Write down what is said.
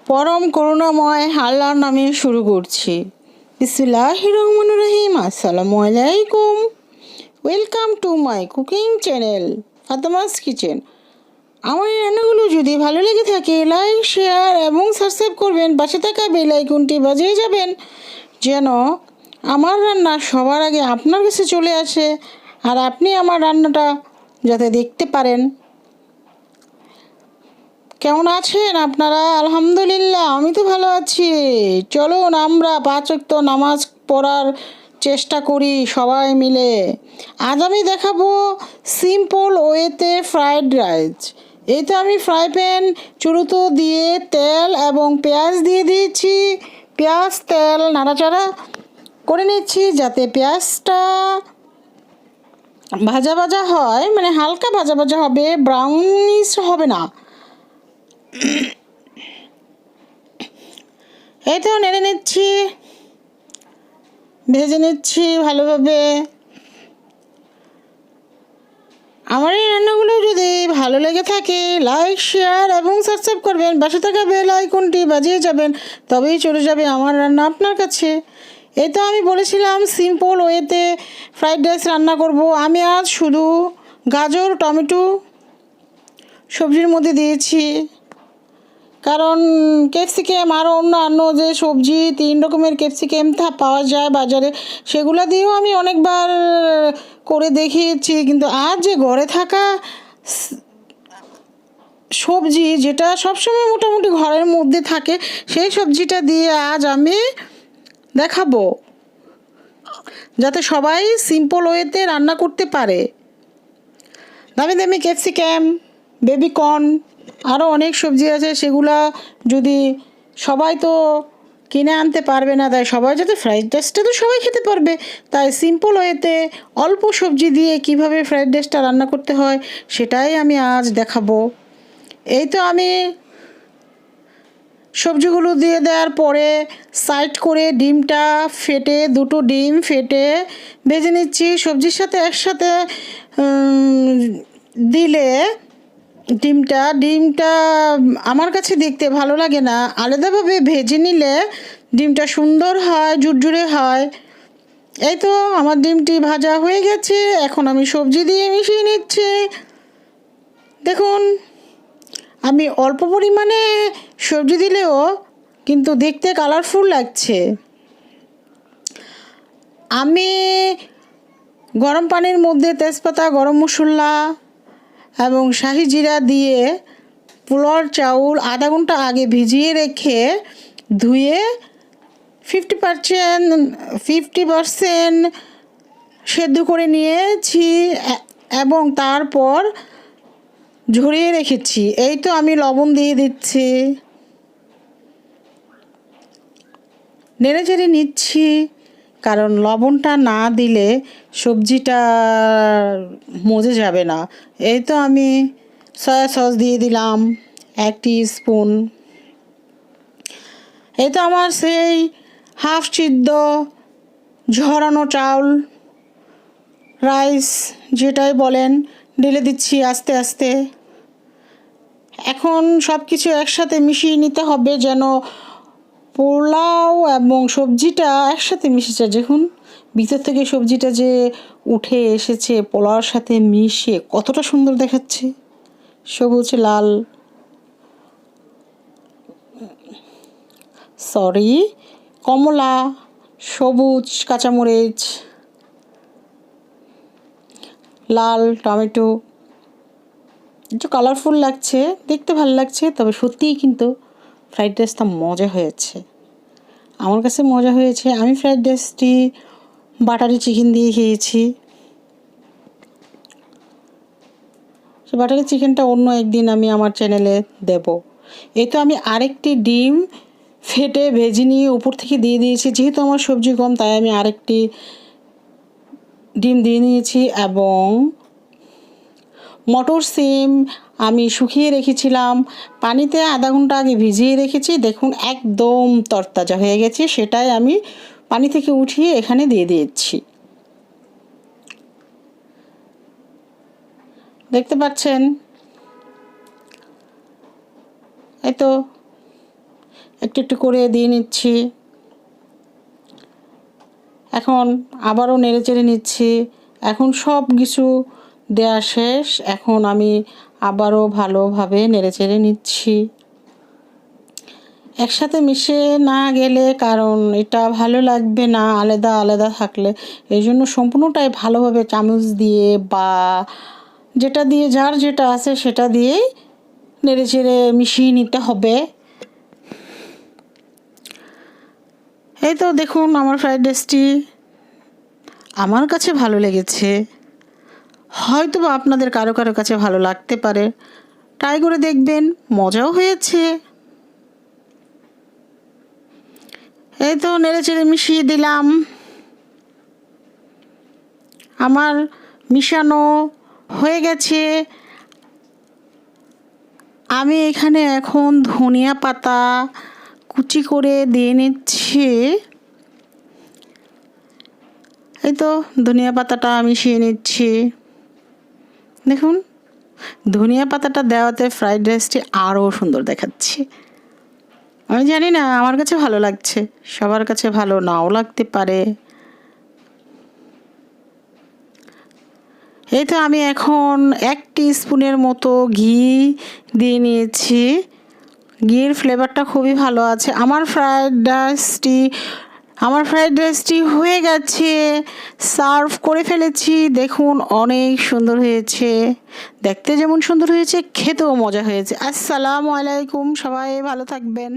পরম করুণাময় আল্লাহর নামে শুরু করছি। বিসমিল্লাহির রহমানির রহিম। আসসালামু আলাইকুম। Welcome to my cooking channel Fatema's kitchen. আমার এই রান্নাগুলো যদি ভালো লেগে থাকে লাইক, শেয়ার এবং সাবস্ক্রাইব করবেন। পাশে থাকা বেল আইকনটি বাজিয়ে যাবেন যেন আমার রান্না সবার আগে আপনার কাছে চলে আসে আর আপনি আমার রান্নাটা যাতে দেখতে পারেন। কেমন আছেন আপনারা? আলহামদুলিল্লাহ, আমি তো ভালো আছি। চলুন আমরা 5 ওয়াক্ত নামাজ পড়ার চেষ্টা করি সবাই মিলে। আজ আমি দেখাবো সিম্পল ওয়েতে ফ্রাইড রাইস। এই তো আমি ফ্রাই প্যান চুরুতো দিয়ে তেল এবং পেঁয়াজ দিয়ে দিয়েছি। পেঁয়াজ তেল নাড়াচাড়া করে নিচ্ছি যাতে পেঁয়াজটা ভাজা ভাজা হয়, মানে হালকা ভাজা ভাজা হবে, ব্রাউনিশ হবে না। এই তো নেড়ে নিচ্ছি, ভেজে নিচ্ছি ভালোভাবে। আমার এই রান্নাগুলো যদি ভালো লেগে থাকে লাইক, শেয়ার এবং সাবস্ক্রাইব করবেন। পাশে থাকা বেল আইকনটি বাজিয়ে যাবেন, তবেই চলে যাবে আমার রান্না আপনার কাছে। এই তো আমি বলেছিলাম সিম্পল ওয়েতে ফ্রাইড রাইস রান্না করব। আমি আজ শুধু গাজর, টমেটো সবজির মধ্যে দিয়েছি, কারণ ক্যাপসিকাম আরও অন্যান্য যে সবজি 3 রকমের ক্যাপসিকাম পাওয়া যায় বাজারে, সেগুলো দিয়েও আমি অনেকবার করে দেখিয়েছি। কিন্তু আজ যে ঘরে থাকা সবজি, যেটা সবসময় মোটামুটি ঘরের মধ্যে থাকে, সেই সবজিটা দিয়ে আজ আমি দেখাবো, যাতে সবাই সিম্পল ওয়েতে রান্না করতে পারে। দামি দামি ক্যাপসিকাম, বেবিকর্ন, আরও অনেক সবজি আছে, সেগুলা যদি সবাই তো কিনে আনতে পারবে না, তাই সবাই যাতে ফ্রাইড রাইসটা তো সবাই খেতে পারবে, তাই সিম্পল ওয়েতে অল্প সবজি দিয়ে কিভাবে ফ্রাইড রাইসটা রান্না করতে হয় সেটাই আমি আজ দেখাবো। এই তো আমি সবজিগুলো দিয়ে দেওয়ার পরে সাইড করে ডিমটা ফেটে, 2টো ডিম ফেটে ভেজে নিচ্ছি সবজির সাথে একসাথে। দিলে ডিমটা আমার কাছে দেখতে ভালো লাগে না, আলাদাভাবে ভেজে নিলে ডিমটা সুন্দর হয়, ঝুরঝুরে হয়। এই তো আমার ডিমটি ভাজা হয়ে গেছে, এখন আমি সবজি দিয়ে মিশিয়ে নিচ্ছি। দেখুন, আমি অল্প পরিমাণে সবজি দিলেও কিন্তু দেখতে কালারফুল লাগছে। আমি গরম পানির মধ্যে তেজপাতা, গরম মশলা এবং শাহি জিরা দিয়ে পোলাওর চাউল আধা ঘন্টা আগে ভিজিয়ে রেখে ধুয়ে 50% সেদ্ধ করে নিয়েছি এবং তারপর ঝরিয়ে রেখেছি। এই তো আমি লবণ দিয়ে দিচ্ছি, নেড়ে চেড়ে নিচ্ছি, কারণ লবণটা না দিলে সবজিটা মজে যাবে না। এই তো আমি সয়া সস দিয়ে দিলাম 1 টিস্পুন। এই তো আমার সেই হাফ সিদ্ধ ঝরানো চাউল রাইস যেটাই বলেন ঢেলে দিচ্ছি আস্তে আস্তে। এখন সব কিছু একসাথে মিশিয়ে নিতে হবে যেন পোলাও এবং সবজিটা একসাথে মিশেছে। দেখুন ভিতর থেকে সবজিটা যে উঠে এসেছে পোলাওর সাথে মিশে, কতটা সুন্দর দেখাচ্ছে, সবুজ লাল, কমলা, সবুজ কাঁচামরিচ, লাল টমেটো, একটু কালারফুল লাগছে, দেখতে ভালো লাগছে। তবে সত্যিই কিন্তু ফ্রাইড রাইসটা মজা হয়েছে, আমার কাছে মজা হয়েছে। আমি ফ্রাইড রাইসটি বাটারি চিকেন দিয়ে খেয়েছি। সে বাটারি চিকেনটা অন্য একদিন আমি আমার চ্যানেলে দেব। এই তো আমি আরেকটি ডিম ফেটে ভেজে নিয়ে উপর থেকে দিয়ে দিয়েছি। যেহেতু আমার সবজি কম, তাই আমি আরেকটি ডিম দিয়ে নিয়েছি। এবং মটর সিম আমি শুকিয়ে রেখেছিলাম, পানিতে আধা ঘন্টা আগে ভিজিয়ে রেখেছি। দেখুন একদম তরতাজা হয়ে গেছে, সেটাই আমি পানি থেকে উঠিয়ে এখানে দিয়ে দিয়েছি। দেখতে পাচ্ছেন, এই তো একটু একটু করে দিয়ে নিচ্ছি। এখন আবারও নেড়েচেড়ে নিচ্ছি। এখন সব কিছু দেওয়া শেষ। এখন আমি আবারও ভালোভাবে নেড়েচেড়ে নিচ্ছি। একসাথে মিশে না গেলে কারণ এটা ভালো লাগবে না আলাদা আলাদা থাকলে, এই জন্য সম্পূর্ণটাই ভালোভাবে চামচ দিয়ে বা যেটা দিয়ে যার যেটা আছে সেটা দিয়েই নেড়েচেড়ে মিশিয়ে নিতে হবে। এই তো দেখুন আমার ফ্রাইড রাইসটি আমার কাছে ভালো লেগেছে, হয়তো বা আপনাদের কারো কারো কাছে ভালো লাগতে পারে। ট্রাই করে দেখবেন, মজাও হয়েছে। এই তো নেড়েচেড়ে মিশিয়ে দিলাম। আমার মিশানো হয়ে গেছে। আমি এখানে এখন ধনিয়া পাতা কুচি করে দিয়ে নিচ্ছি। এই তো ধনিয়া পাতাটা মিশিয়ে নিচ্ছি। দেখুন ধনিয়া পাতাটা দেওয়াতে ফ্রাইড রাইসটি আরও সুন্দর দেখাচ্ছে। আমি জানি না, আমার কাছে ভালো লাগছে, সবার কাছে ভালো নাও লাগতে পারে। এই তো আমি এখন 1 টিস্পুনের মতো ঘি দিয়ে নিয়েছি। ঘির ফ্লেভারটা খুবই ভালো আছে। আমার ফ্রাইড রাইসটি হয়ে গেছে, সার্ভ করে ফেলেছি। দেখুন অনেক সুন্দর হয়েছে, দেখতে যেমন সুন্দর হয়েছে খেতেও মজা হয়েছে। আসসালামু আলাইকুম, সবাই ভালো থাকবেন।